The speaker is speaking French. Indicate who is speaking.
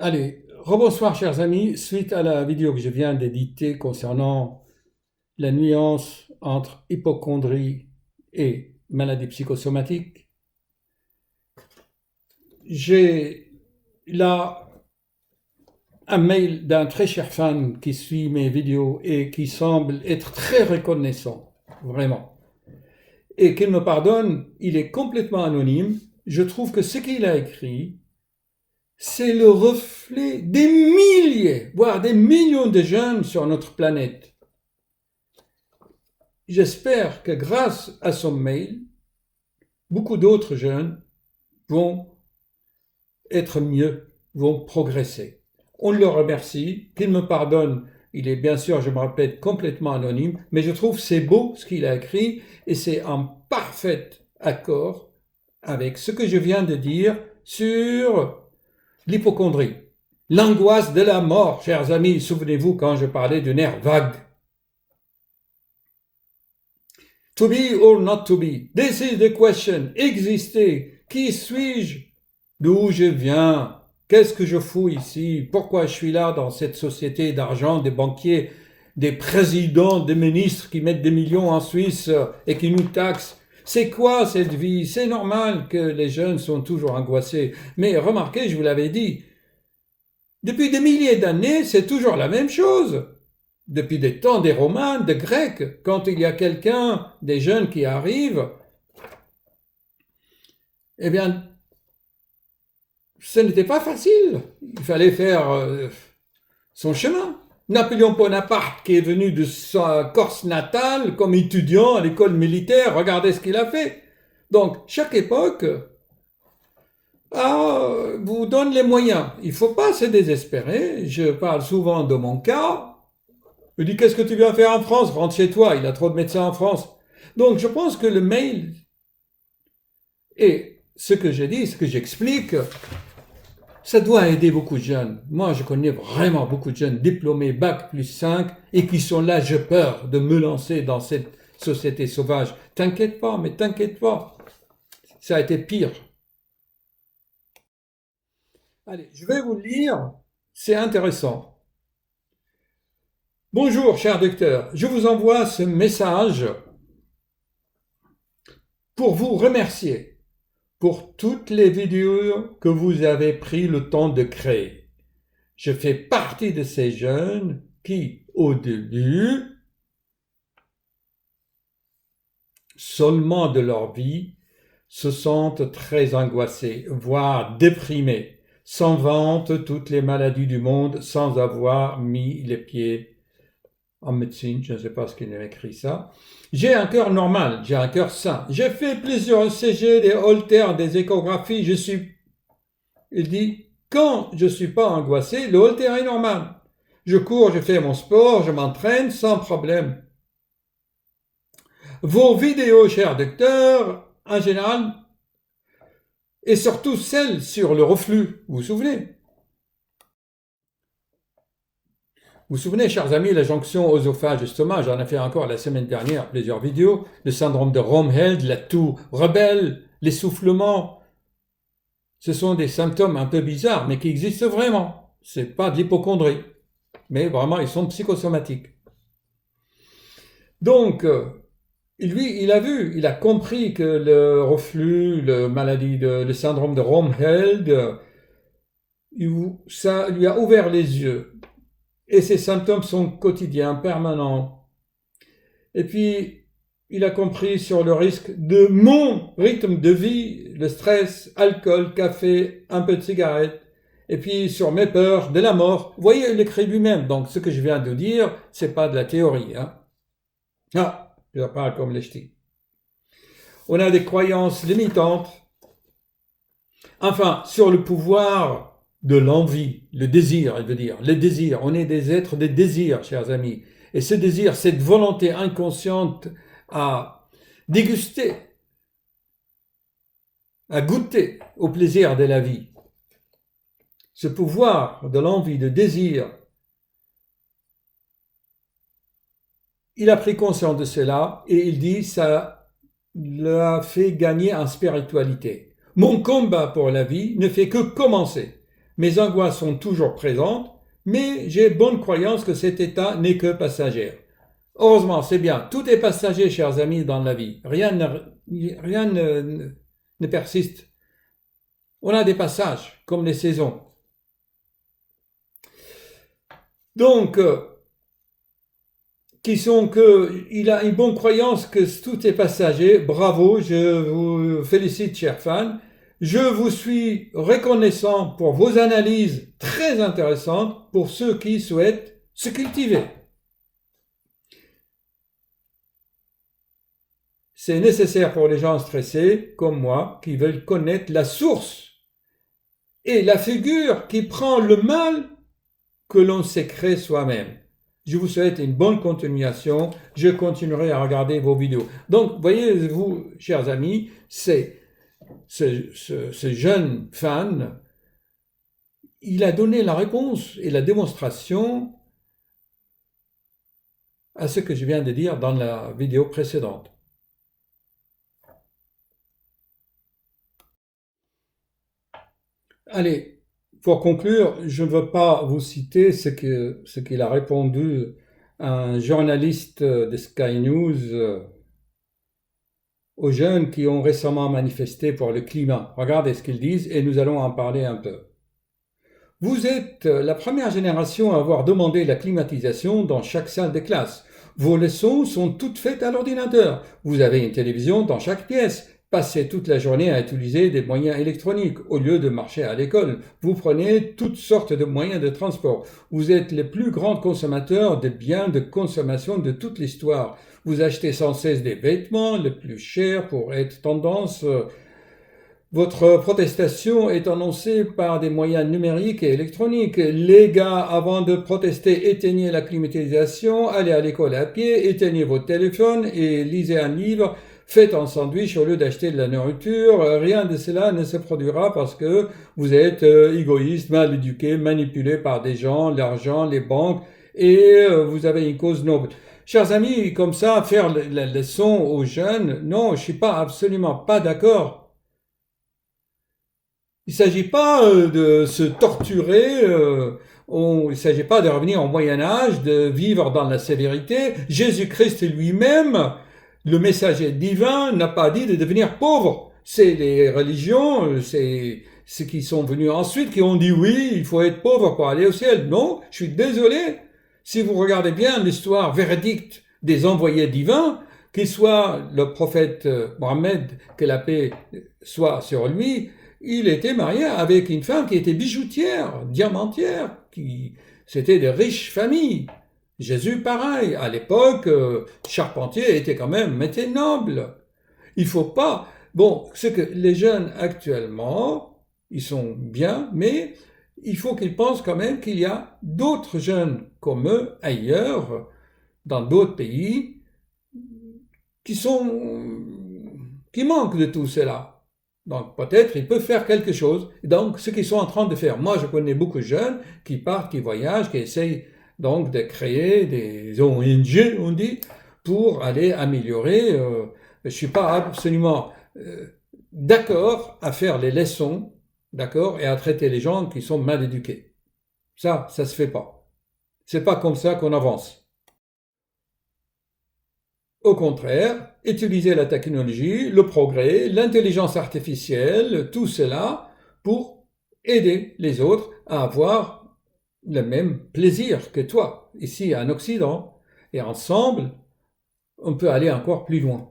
Speaker 1: Allez, rebonsoir chers amis, suite à la vidéo que je viens d'éditer concernant la nuance entre hypocondrie et maladie psychosomatique, j'ai là un mail d'un très cher fan qui suit mes vidéos et qui semble être très reconnaissant, vraiment. Et qu'il me pardonne, il est complètement anonyme. Je trouve que ce qu'il a écrit, c'est le reflet des milliers, voire des millions de jeunes sur notre planète. J'espère que grâce à son mail, beaucoup d'autres jeunes vont être mieux, vont progresser. On le remercie, qu'il me pardonne. Il est bien sûr, je me répète, complètement anonyme, mais je trouve c'est beau ce qu'il a écrit et c'est en parfait accord avec ce que je viens de dire sur l'hypocondrie. L'angoisse de la mort, chers amis, souvenez-vous quand je parlais du nerf vague. To be or not to be, this is the question. Exister, qui suis-je? D'où je viens? Qu'est-ce que je fous ici? Pourquoi je suis là dans cette société d'argent, des banquiers, des présidents, des ministres qui mettent des millions en Suisse et qui nous taxent? C'est quoi cette vie? C'est normal que les jeunes sont toujours angoissés. Mais remarquez, je vous l'avais dit, depuis des milliers d'années, c'est toujours la même chose. Depuis des temps des Romains, des Grecs, quand il y a quelqu'un, des jeunes qui arrivent, eh bien, ce n'était pas facile. Il fallait faire son chemin. Napoléon Bonaparte, qui est venu de sa Corse natale comme étudiant à l'école militaire, regardez ce qu'il a fait. Donc, chaque époque vous donne les moyens. Il ne faut pas se désespérer. Je parle souvent de mon cas. Je dis, qu'est-ce que tu viens faire en France? Rentre chez toi, il y a trop de médecins en France. Donc, je pense que le mail et ce que je dis, ce que j'explique, ça doit aider beaucoup de jeunes. Moi, je connais vraiment beaucoup de jeunes diplômés Bac+5 et qui sont là, j'ai peur de me lancer dans cette société sauvage. T'inquiète pas, mais t'inquiète pas. Ça a été pire. Allez, je vais vous le lire. C'est intéressant. Bonjour, cher docteur. Je vous envoie ce message pour vous remercier pour toutes les vidéos que vous avez pris le temps de créer. Je fais partie de ces jeunes qui, au début, seulement de leur vie, se sentent très angoissés, voire déprimés, s'inventent toutes les maladies du monde sans avoir mis les pieds en médecine, je ne sais pas ce qu'il a écrit ça. J'ai un cœur normal, j'ai un cœur sain. J'ai fait plusieurs ECG, des Holters, des échographies, il dit, quand je ne suis pas angoissé, le Holter est normal. Je cours, je fais mon sport, je m'entraîne sans problème. Vos vidéos, cher docteur, en général, et surtout celles sur le reflux, vous vous souvenez? Vous vous souvenez, chers amis, la jonction oesophage-estomac, j'en ai fait encore la semaine dernière plusieurs vidéos, le syndrome de Romheld, la toux rebelle, l'essoufflement. Ce sont des symptômes un peu bizarres, mais qui existent vraiment. C'est pas de l'hypocondrie, mais vraiment, ils sont psychosomatiques. Donc, lui, il a vu, il a compris que le reflux, le syndrome de Romheld, ça lui a ouvert les yeux. Et ces symptômes sont quotidiens, permanents. Et puis, il a compris sur le risque de mon rythme de vie, le stress, alcool, café, un peu de cigarette, et puis sur mes peurs de la mort. Vous voyez, il écrit lui-même. Donc, ce que je viens de dire, c'est pas de la théorie. Je parle comme les ch'tis. On a des croyances limitantes. Enfin, sur le pouvoir de l'envie, le désir, il veut dire, le désir. On est des êtres de désir, chers amis. Et ce désir, cette volonté inconsciente à déguster, à goûter au plaisir de la vie. Ce pouvoir de l'envie, de désir, il a pris conscience de cela et il dit ça l'a fait gagner en spiritualité. Mon combat pour la vie ne fait que commencer. Mes angoisses sont toujours présentes, mais j'ai bonne croyance que cet état n'est que passager. Heureusement, c'est bien. Tout est passager, chers amis, dans la vie. Rien ne persiste. On a des passages, comme les saisons. Donc, il a une bonne croyance que tout est passager. Bravo, je vous félicite, chers fans. Je vous suis reconnaissant pour vos analyses très intéressantes pour ceux qui souhaitent se cultiver. C'est nécessaire pour les gens stressés, comme moi, qui veulent connaître la source et la figure qui prend le mal que l'on s'est créé soi-même. Je vous souhaite une bonne continuation. Je continuerai à regarder vos vidéos. Donc, voyez-vous, chers amis, c'est ce jeune fan, il a donné la réponse et la démonstration à ce que je viens de dire dans la vidéo précédente. Allez, pour conclure, je ne veux pas vous citer ce qu'il a répondu à un journaliste de Sky News aux jeunes qui ont récemment manifesté pour le climat. Regardez ce qu'ils disent et nous allons en parler un peu. Vous êtes la première génération à avoir demandé la climatisation dans chaque salle de classe. Vos leçons sont toutes faites à l'ordinateur. Vous avez une télévision dans chaque pièce. Passez toute la journée à utiliser des moyens électroniques au lieu de marcher à l'école. Vous prenez toutes sortes de moyens de transport. Vous êtes les plus grands consommateurs de biens de consommation de toute l'histoire. Vous achetez sans cesse des vêtements les plus chers pour être tendance. Votre protestation est annoncée par des moyens numériques et électroniques. Les gars, avant de protester, éteignez la climatisation, allez à l'école à pied, éteignez votre téléphone et lisez un livre. Faites un sandwich au lieu d'acheter de la nourriture. Rien de cela ne se produira parce que vous êtes égoïste, mal éduqué, manipulé par des gens, l'argent, les banques, et vous avez une cause noble. Chers amis, comme ça, faire la leçon aux jeunes, non, je suis absolument pas d'accord. Il ne s'agit pas de se torturer, il ne s'agit pas de revenir au Moyen-Âge, de vivre dans la sévérité. Jésus-Christ lui-même, le messager divin, n'a pas dit de devenir pauvre. C'est les religions, c'est ceux qui sont venus ensuite qui ont dit oui, il faut être pauvre pour aller au ciel. Non, je suis désolé. Si vous regardez bien l'histoire véridique des envoyés divins, qu'il soit le prophète Mohammed, que la paix soit sur lui, il était marié avec une femme qui était bijoutière, diamantière, c'était de riches familles. Jésus, pareil. À l'époque, charpentier était quand même métier noble. Il faut pas. Bon, c'est que les jeunes actuellement, ils sont bien, mais il faut qu'ils pensent quand même qu'il y a d'autres jeunes comme eux ailleurs, dans d'autres pays, qui manquent de tout cela. Donc peut-être ils peuvent faire quelque chose. Donc ce qu'ils sont en train de faire. Moi je connais beaucoup de jeunes qui partent, qui voyagent, qui essayent donc de créer des ONG, on dit, pour aller améliorer. Je suis pas absolument d'accord à faire les leçons, d'accord, et à traiter les gens qui sont mal éduqués. Ça se fait pas. C'est pas comme ça qu'on avance. Au contraire, utiliser la technologie, le progrès, l'intelligence artificielle, tout cela pour aider les autres à avoir le même plaisir que toi, ici en Occident. Et ensemble, on peut aller encore plus loin.